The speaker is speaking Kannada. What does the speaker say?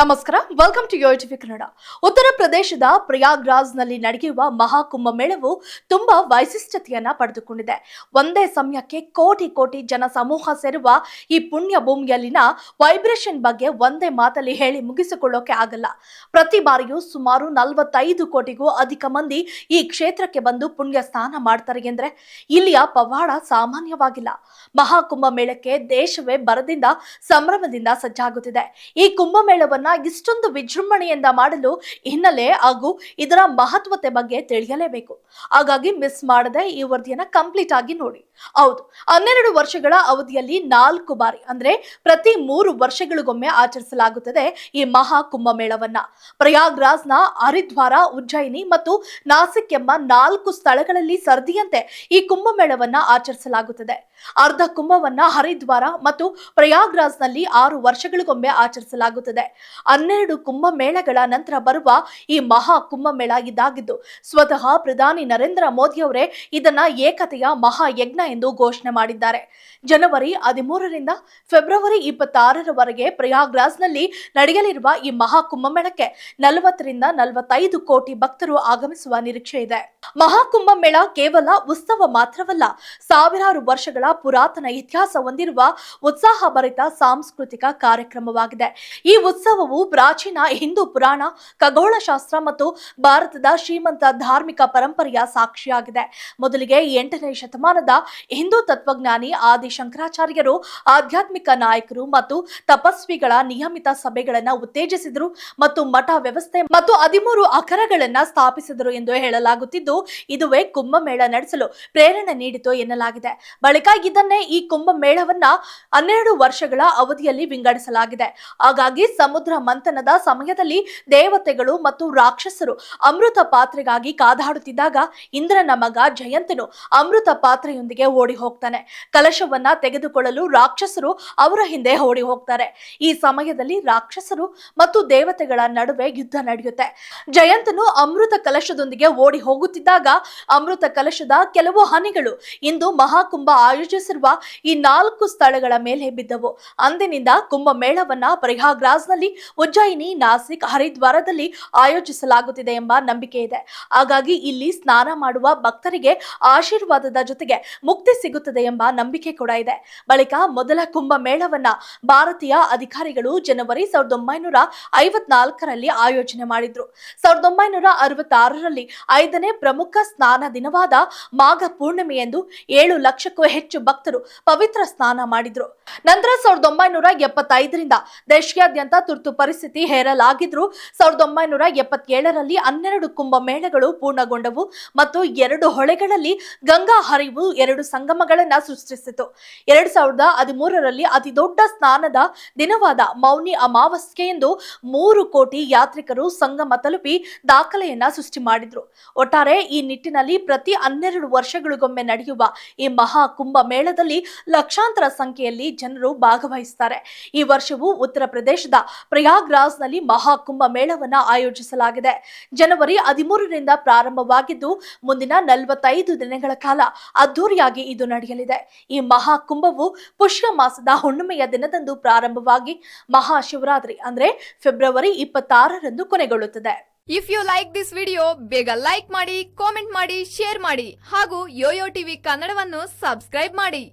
ನಮಸ್ಕಾರ, welcome to YoYo TV Kannada. ಉತ್ತರ ಪ್ರದೇಶದ ಪ್ರಯಾಗ್ರಾಜ್ನಲ್ಲಿ ನಡೆಯುವ ಮಹಾಕುಂಭಮೇಳವು ತುಂಬಾ ವೈಶಿಷ್ಟ್ಯತೆಯನ್ನ ಪಡೆದುಕೊಂಡಿದೆ. ಒಂದೇ ಸಮಯಕ್ಕೆ ಕೋಟಿ ಕೋಟಿ ಜನ ಸಮೂಹ ಸೇರುವ ಈ ಪುಣ್ಯ ಭೂಮಿಯಲ್ಲಿನ ವೈಬ್ರೇಷನ್ ಬಗ್ಗೆ ಒಂದೇ ಮಾತಲ್ಲಿ ಹೇಳಿ ಮುಗಿಸಿಕೊಳ್ಳೋಕೆ ಆಗಲ್ಲ. ಪ್ರತಿ ಬಾರಿಯೂ ಸುಮಾರು 45 ಕೋಟಿಗೂ ಅಧಿಕ ಮಂದಿ ಈ ಕ್ಷೇತ್ರಕ್ಕೆ ಬಂದು ಪುಣ್ಯ ಸ್ನಾನ ಮಾಡ್ತಾರೆ ಎಂದ್ರೆ ಇಲ್ಲಿಯ ಪವಾಡ ಸಾಮಾನ್ಯವಾಗಿಲ್ಲ. ಮಹಾಕುಂಭಮೇಳಕ್ಕೆ ದೇಶವೇ ಬರದಿಂದ ಸಂಭ್ರಮದಿಂದ ಸಜ್ಜಾಗುತ್ತಿದೆ. ಈ ಕುಂಭಮೇಳವನ್ನ ಇಷ್ಟೊಂದು ವಿಜೃಂಭಣೆಯಿಂದ ಮಾಡಲು ಹಿನ್ನೆಲೆ ಹಾಗೂ ಇದರ ಮಹತ್ವತೆ ಬಗ್ಗೆ ತಿಳಿಯಲೇಬೇಕು. ಹಾಗಾಗಿ ಮಿಸ್ ಮಾಡದೆ ಈ ವರದಿಯನ್ನ ಕಂಪ್ಲೀಟ್ ಆಗಿ ನೋಡಿ. ಹೌದು, 12 ವರ್ಷಗಳ ಅವಧಿಯಲ್ಲಿ 4 ಬಾರಿ ಅಂದ್ರೆ ಪ್ರತಿ 3 ವರ್ಷಗಳಿಗೊಮ್ಮೆ ಆಚರಿಸಲಾಗುತ್ತದೆ ಈ ಮಹಾ ಕುಂಭಮೇಳವನ್ನ. ಪ್ರಯಾಗ್ರಾಜ್ನ ಹರಿದ್ವಾರ, ಉಜ್ಜಯಿನಿ ಮತ್ತು ನಾಸಿಕ್ ಎಂಬ 4 ಸ್ಥಳಗಳಲ್ಲಿ ಸರದಿಯಂತೆ ಈ ಕುಂಭಮೇಳವನ್ನ ಆಚರಿಸಲಾಗುತ್ತದೆ. ಅರ್ಧ ಕುಂಭವನ್ನ ಹರಿದ್ವಾರ ಮತ್ತು ಪ್ರಯಾಗ್ರಾಜ್ನಲ್ಲಿ 6 ವರ್ಷಗಳಿಗೊಮ್ಮೆ ಆಚರಿಸಲಾಗುತ್ತದೆ. 12 ಕುಂಭಮೇಳಗಳ ನಂತರ ಬರುವ ಈ ಮಹಾ ಕುಂಭಮೇಳ ಇದಾಗಿದ್ದು ಸ್ವತಃ ಪ್ರಧಾನಿ ನರೇಂದ್ರ ಮೋದಿ ಅವರೇ ಇದನ್ನ ಏಕತೆಯ ಮಹಾಯಜ್ಞ ಎಂದು ಘೋಷಣೆ ಮಾಡಿದ್ದಾರೆ. ಜನವರಿ 13ರಿಂದ ಫೆಬ್ರವರಿ 26ರವರೆಗೆ ಪ್ರಯಾಗ್ರಾಜ್ನಲ್ಲಿ ನಡೆಯಲಿರುವ ಈ ಮಹಾ ಕುಂಭಮೇಳಕ್ಕೆ 40ರಿಂದ 45 ಕೋಟಿ ಭಕ್ತರು ಆಗಮಿಸುವ ನಿರೀಕ್ಷೆ ಇದೆ. ಮಹಾ ಕುಂಭಮೇಳ ಕೇವಲ ಉತ್ಸವ ಮಾತ್ರವಲ್ಲ, ಸಾವಿರಾರು ವರ್ಷಗಳ ಪುರಾತನ ಇತಿಹಾಸ ಹೊಂದಿರುವ ಉತ್ಸಾಹಭರಿತ ಸಾಂಸ್ಕೃತಿಕ ಕಾರ್ಯಕ್ರಮವಾಗಿದೆ. ಈ ಉತ್ಸವವು ಪ್ರಾಚೀನ ಹಿಂದೂ ಪುರಾಣ, ಖಗೋಳಶಾಸ್ತ್ರ ಮತ್ತು ಭಾರತದ ಶ್ರೀಮಂತ ಧಾರ್ಮಿಕ ಪರಂಪರೆಯ ಸಾಕ್ಷಿಯಾಗಿದೆ. ಮೊದಲಿಗೆ 8ನೇ ಶತಮಾನದ ಹಿಂದೂ ತತ್ವಜ್ಞಾನಿ ಆದಿ ಶಂಕರಾಚಾರ್ಯರು ಆಧ್ಯಾತ್ಮಿಕ ನಾಯಕರು ಮತ್ತು ತಪಸ್ವಿಗಳ ನಿಯಮಿತ ಸಭೆಗಳನ್ನು ಉತ್ತೇಜಿಸಿದರು ಮತ್ತು ಮಠ ವ್ಯವಸ್ಥೆ ಮತ್ತು 13 ಅಖರಗಳನ್ನ ಸ್ಥಾಪಿಸಿದರು ಎಂದು ಹೇಳಲಾಗುತ್ತಿದ್ದು, ಇದುವೇ ಕುಂಭಮೇಳ ನಡೆಸಲು ಪ್ರೇರಣೆ ನೀಡಿತು ಎನ್ನಲಾಗಿದೆ. ಬಳಿಕ ಇದನ್ನೇ ಈ ಕುಂಭಮೇಳವನ್ನ 12 ವರ್ಷಗಳ ಅವಧಿಯಲ್ಲಿ ವಿಂಗಡಿಸಲಾಗಿದೆ. ಹಾಗಾಗಿ ಸಮುದ್ರ ಮಂಥನದ ಸಮಯದಲ್ಲಿ ದೇವತೆಗಳು ಮತ್ತು ರಾಕ್ಷಸರು ಅಮೃತ ಪಾತ್ರೆಗಾಗಿ ಕಾದಾಡುತ್ತಿದ್ದಾಗ ಇಂದ್ರನ ಮಗ ಜಯಂತನು ಅಮೃತ ಪಾತ್ರೆಯೊಂದಿಗೆ ಓಡಿ ಹೋಗ್ತಾನೆ. ಕಲಶವನ್ನ ತೆಗೆದುಕೊಳ್ಳಲು ರಾಕ್ಷಸರು ಅವರ ಹಿಂದೆ ಓಡಿ ಹೋಗ್ತಾರೆ. ಈ ಸಮಯದಲ್ಲಿ ರಾಕ್ಷಸರು ಮತ್ತು ದೇವತೆಗಳ ನಡುವೆ ಯುದ್ಧ ನಡೆಯುತ್ತೆ. ಜಯಂತನು ಅಮೃತ ಕಲಶದೊಂದಿಗೆ ಓಡಿ ಹೋಗುತ್ತಿದ್ದಾಗ ಅಮೃತ ಕಲಶದ ಕೆಲವು ಹನಿಗಳು ಇಂದು ಮಹಾಕುಂಭ ಆಯೋಜಿಸಿರುವ ಈ 4 ಸ್ಥಳಗಳ ಮೇಲೆ ಬಿದ್ದವು. ಅಂದಿನಿಂದ ಕುಂಭಮೇಳವನ್ನ ಪ್ರಯಾಗ್ರಾಜ್ನಲ್ಲಿ, ಉಜ್ಜಯಿನಿ, ನಾಸಿಕ್, ಹರಿದ್ವಾರದಲ್ಲಿ ಆಯೋಜಿಸಲಾಗುತ್ತಿದೆ ಎಂಬ ನಂಬಿಕೆ ಇದೆ. ಹಾಗಾಗಿ ಇಲ್ಲಿ ಸ್ನಾನ ಮಾಡುವ ಭಕ್ತರಿಗೆ ಆಶೀರ್ವಾದದ ಜೊತೆಗೆ ಮುಕ್ತಿ ಸಿಗುತ್ತದೆ ಎಂಬ ನಂಬಿಕೆ ಕೂಡ ಇದೆ. ಬಳಿಕ ಮೊದಲ ಕುಂಭಮೇಳವನ್ನ ಭಾರತೀಯ ಅಧಿಕಾರಿಗಳು ಜನವರಿ 1954ರಲ್ಲಿ ಆಯೋಜನೆ ಮಾಡಿದ್ರು. 1966ರಲ್ಲಿ 5ನೇ ಪ್ರಮುಖ ಸ್ನಾನ ದಿನವಾದ ಮಾಘ ಪೂರ್ಣಿಮೆಯಂದು 7 ಲಕ್ಷಕ್ಕೂ ಹೆಚ್ಚು ಭಕ್ತರು ಪವಿತ್ರ ಸ್ನಾನ ಮಾಡಿದ್ರು. ನಂತರ 1975ರಿಂದ ದೇಶಾದ್ಯಂತ ತುರ್ತು ಪರಿಸ್ಥಿತಿ ಹೇರಲಾಗಿದ್ರು. 1977ರಲ್ಲಿ 12 ಕುಂಭಮೇಳಗಳು ಪೂರ್ಣಗೊಂಡವು ಮತ್ತು 2 ಹೊಳೆಗಳಲ್ಲಿ ಗಂಗಾ ಹರಿವು 2 ಸಂಗಮಗಳನ್ನ ಸೃಷ್ಟಿಸಿತು. 2013ರಲ್ಲಿ ಅತಿ ದೊಡ್ಡ ಸ್ನಾನದ ದಿನವಾದ ಮೌನಿ ಅಮಾವಾಸ್ಯೆಯಂದು 3 ಕೋಟಿ ಯಾತ್ರಿಕರು ಸಂಗಮ ತಲುಪಿ ದಾಖಲೆಯನ್ನ ಸೃಷ್ಟಿ ಮಾಡಿದ್ರು. ಒಟ್ಟಾರೆ ಈ ನಿಟ್ಟಿನಲ್ಲಿ ಪ್ರತಿ 12 ವರ್ಷಗಳಿಗೊಮ್ಮೆ ನಡೆಯುವ ಈ ಮಹಾ ಕುಂಭಮೇಳದಲ್ಲಿ ಲಕ್ಷಾಂತರ ಸಂಖ್ಯೆಯಲ್ಲಿ ಜನರು ಭಾಗವಹಿಸುತ್ತಾರೆ. ಈ ವರ್ಷವೂ ಉತ್ತರ ಪ್ರದೇಶದ ಪ್ರಯಾಗ್ರಾಜ್ನಲ್ಲಿ ಮಹಾ ಕುಂಭಮೇಳವನ್ನ ಆಯೋಜಿಸಲಾಗಿದೆ. ಜನವರಿ 13ರಿಂದ ಪ್ರಾರಂಭವಾಗಿದ್ದು ಮುಂದಿನ 45 ದಿನಗಳ ಕಾಲ ಅದ್ದೂರಿಯಾಗಿ ಇದು ನಡೆಯಲಿದೆ. ಈ ಮಹಾ ಕುಂಭವು ಪುಷ್ಯ ಮಾಸದ ಹುಣ್ಣಿಮೆಯ ದಿನದಂದು ಪ್ರಾರಂಭವಾಗಿ ಮಹಾಶಿವರಾತ್ರಿ ಅಂದ್ರೆ ಫೆಬ್ರವರಿ 26ರಂದು ಕೊನೆಗೊಳ್ಳುತ್ತದೆ. If you like this video, ಬೇಗ ಲೈಕ್ ಮಾಡಿ, ಕಾಮೆಂಟ್ ಮಾಡಿ, ಶೇರ್ ಮಾಡಿ ಹಾಗೂ ಯೋಯೋ ಟಿವಿ ಕನ್ನಡವನ್ನು ಸಬ್ಸ್ಕ್ರೈಬ್ ಮಾಡಿ.